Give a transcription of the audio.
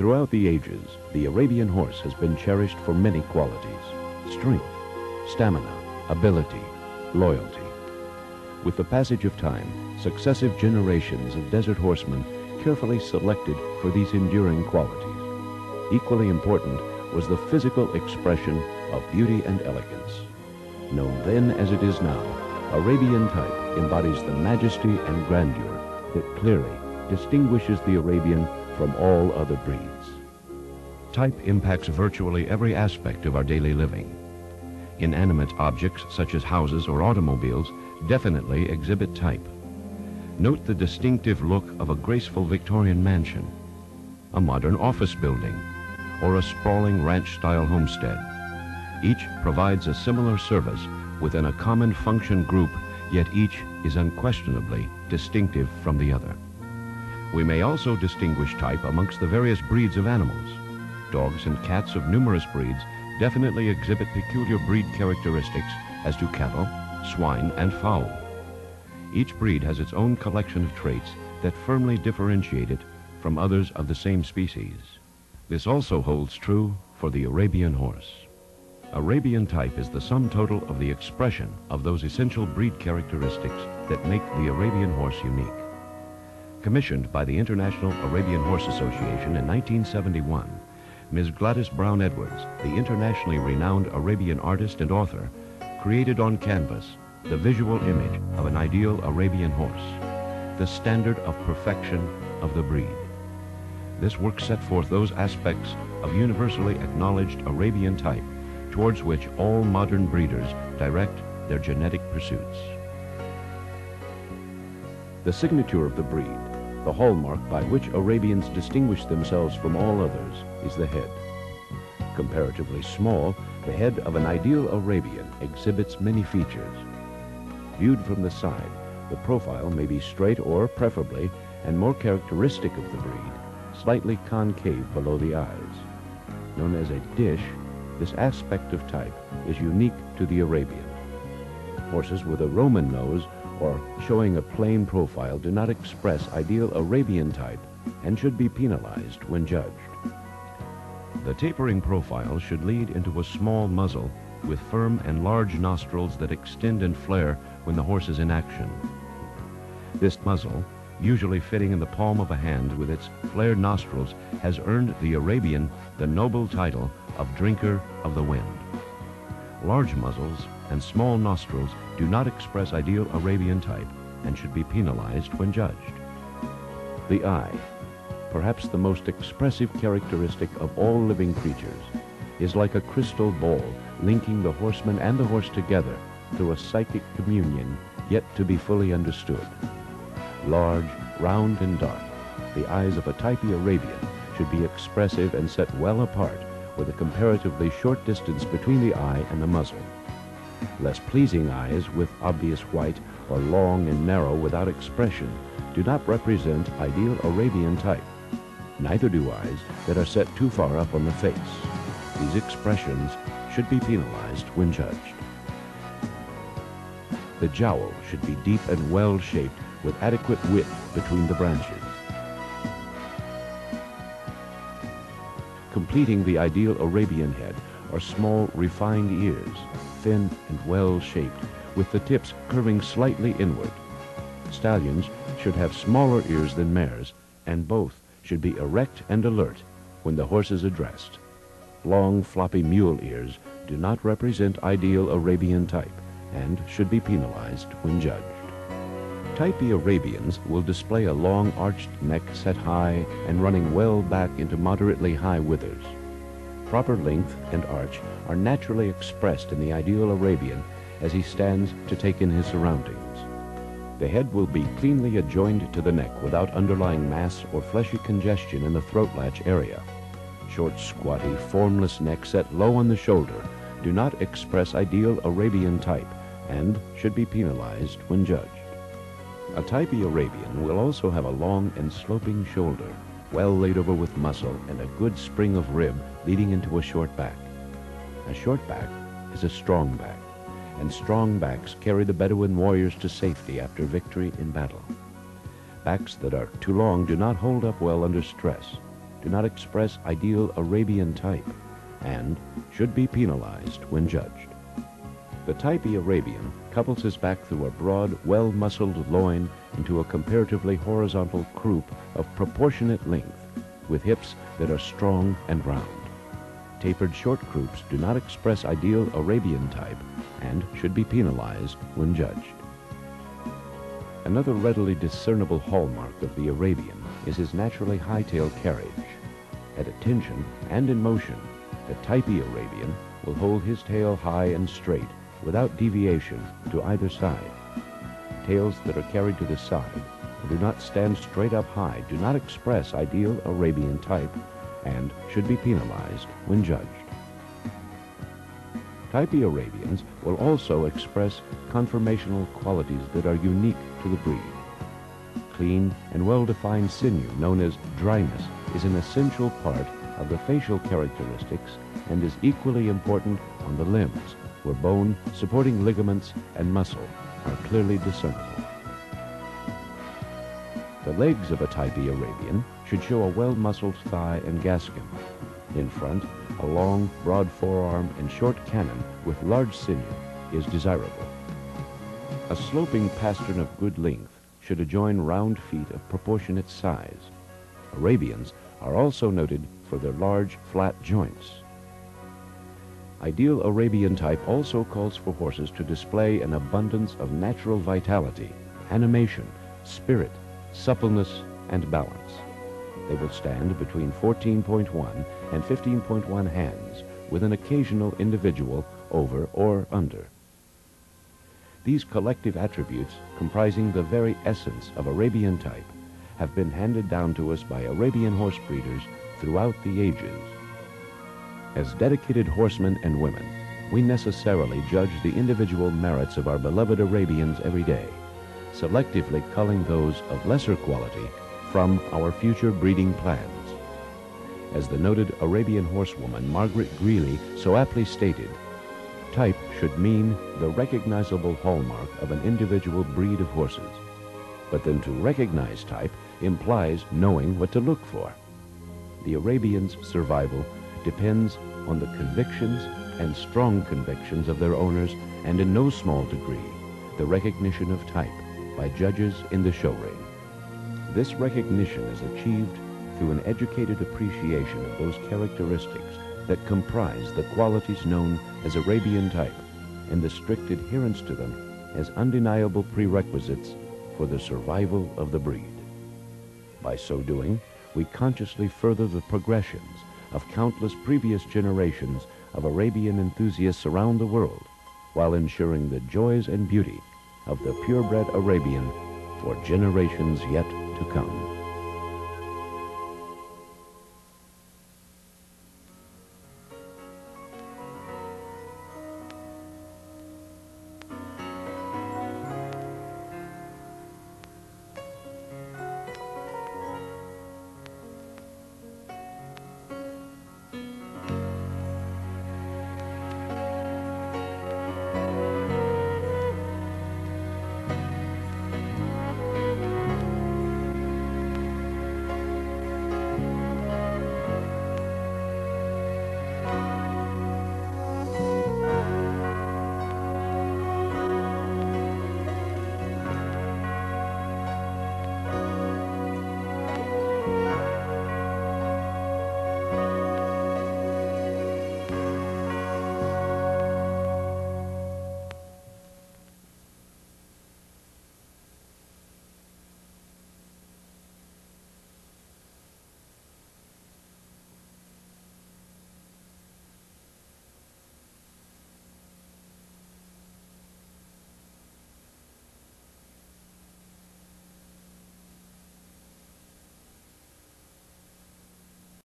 Throughout the ages, the Arabian horse has been cherished for many qualities: strength, stamina, ability, loyalty. With the passage of time, successive generations of desert horsemen carefully selected for these enduring qualities. Equally important was the physical expression of beauty and elegance. Known then as it is now, Arabian type embodies the majesty and grandeur that clearly distinguishes the Arabian from all other breeds. Type impacts virtually every aspect of our daily living. Inanimate objects such as houses or automobiles definitely exhibit type. Note the distinctive look of a graceful Victorian mansion, a modern office building, or a sprawling ranch-style homestead. Each provides a similar service within a common function group, yet each is unquestionably distinctive from the other. We may also distinguish type amongst the various breeds of animals. Dogs and cats of numerous breeds definitely exhibit peculiar breed characteristics as do cattle, swine, and fowl. Each breed has its own collection of traits that firmly differentiate it from others of the same species. This also holds true for the Arabian horse. Arabian type is the sum total of the expression of those essential breed characteristics that make the Arabian horse unique. Commissioned by the International Arabian Horse Association in 1971, Ms. Gladys Brown Edwards, the internationally renowned Arabian artist and author, created on canvas the visual image of an ideal Arabian horse, the standard of perfection of the breed. This work set forth those aspects of universally acknowledged Arabian type towards which all modern breeders direct their genetic pursuits. The signature of the breed, the hallmark by which Arabians distinguish themselves from all others, is the head. Comparatively small, the head of an ideal Arabian exhibits many features. Viewed from the side, the profile may be straight or, preferably, and more characteristic of the breed, slightly concave below the eyes. Known as a dish, this aspect of type is unique to the Arabian. Horses with a Roman nose or showing a plain profile do not express ideal Arabian type and should be penalized when judged. The tapering profile should lead into a small muzzle with firm and large nostrils that extend and flare when the horse is in action. This muzzle, usually fitting in the palm of a hand with its flared nostrils, has earned the Arabian the noble title of drinker of the wind. Large muzzles and small nostrils do not express ideal Arabian type and should be penalized when judged. The eye, perhaps the most expressive characteristic of all living creatures, is like a crystal ball linking the horseman and the horse together through a psychic communion yet to be fully understood. Large, round, and dark, the eyes of a typey Arabian should be expressive and set well apart with a comparatively short distance between the eye and the muzzle. Less pleasing eyes with obvious white or long and narrow without expression do not represent ideal Arabian type. Neither do eyes that are set too far up on the face. These expressions should be penalized when judged. The jowl should be deep and well-shaped with adequate width between the branches. Completing the ideal Arabian head are small, refined ears, thin and well-shaped, with the tips curving slightly inward. Stallions should have smaller ears than mares, and both should be erect and alert when the horse is addressed. Long, floppy mule ears do not represent ideal Arabian type and should be penalized when judged. Typey Arabians will display a long arched neck set high and running well back into moderately high withers. Proper length and arch are naturally expressed in the ideal Arabian as he stands to take in his surroundings. The head will be cleanly adjoined to the neck without underlying mass or fleshy congestion in the throat latch area. Short, squatty, formless neck set low on the shoulder do not express ideal Arabian type and should be penalized when judged. A typey Arabian will also have a long and sloping shoulder, well laid over with muscle and a good spring of rib leading into a short back. A short back is a strong back, and strong backs carry the Bedouin warriors to safety after victory in battle. Backs that are too long do not hold up well under stress. do not express ideal Arabian type and should be penalized when judged. The type E Arabian couples his back through a broad, well-muscled loin into a comparatively horizontal croup of proportionate length, with hips that are strong and round. Tapered short croups do not express ideal Arabian type and should be penalized when judged. Another readily discernible hallmark of the Arabian is his naturally high-tailed carriage. At attention and in motion, the type E Arabian will hold his tail high and straight without deviation to either side. Tails that are carried to the side and do not stand straight up high do not express ideal Arabian type and should be penalized when judged. Type E Arabians will also express conformational qualities that are unique to the breed. Clean and well-defined sinew, known as dryness, is an essential part of the facial characteristics and is equally important on the limbs, where bone, supporting ligaments, and muscle are clearly discernible. The legs of a type E Arabian should show a well-muscled thigh and gaskin. In front, a long, broad forearm and short cannon with large sinew is desirable. A sloping pastern of good length should adjoin round feet of proportionate size. Arabians are also noted for their large, flat joints. Ideal Arabian type also calls for horses to display an abundance of natural vitality, animation, spirit, suppleness, and balance. They will stand between 14.1 and 15.1 hands, with an occasional individual over or under. These collective attributes, comprising the very essence of Arabian type, have been handed down to us by Arabian horse breeders throughout the ages. As dedicated horsemen and women, we necessarily judge the individual merits of our beloved Arabians every day, selectively culling those of lesser quality from our future breeding plans. As the noted Arabian horsewoman Margaret Greeley so aptly stated, type should mean the recognizable hallmark of an individual breed of horses. But then to recognize type implies knowing what to look for. The Arabians' survival depends on the convictions and strong convictions of their owners, and in no small degree, the recognition of type by judges in the show ring. This recognition is achieved through an educated appreciation of those characteristics that comprise the qualities known as Arabian type, and the strict adherence to them as undeniable prerequisites for the survival of the breed. By so doing, we consciously further the progressions of countless previous generations of Arabian enthusiasts around the world, while ensuring the joys and beauty of the purebred Arabian for generations yet to come.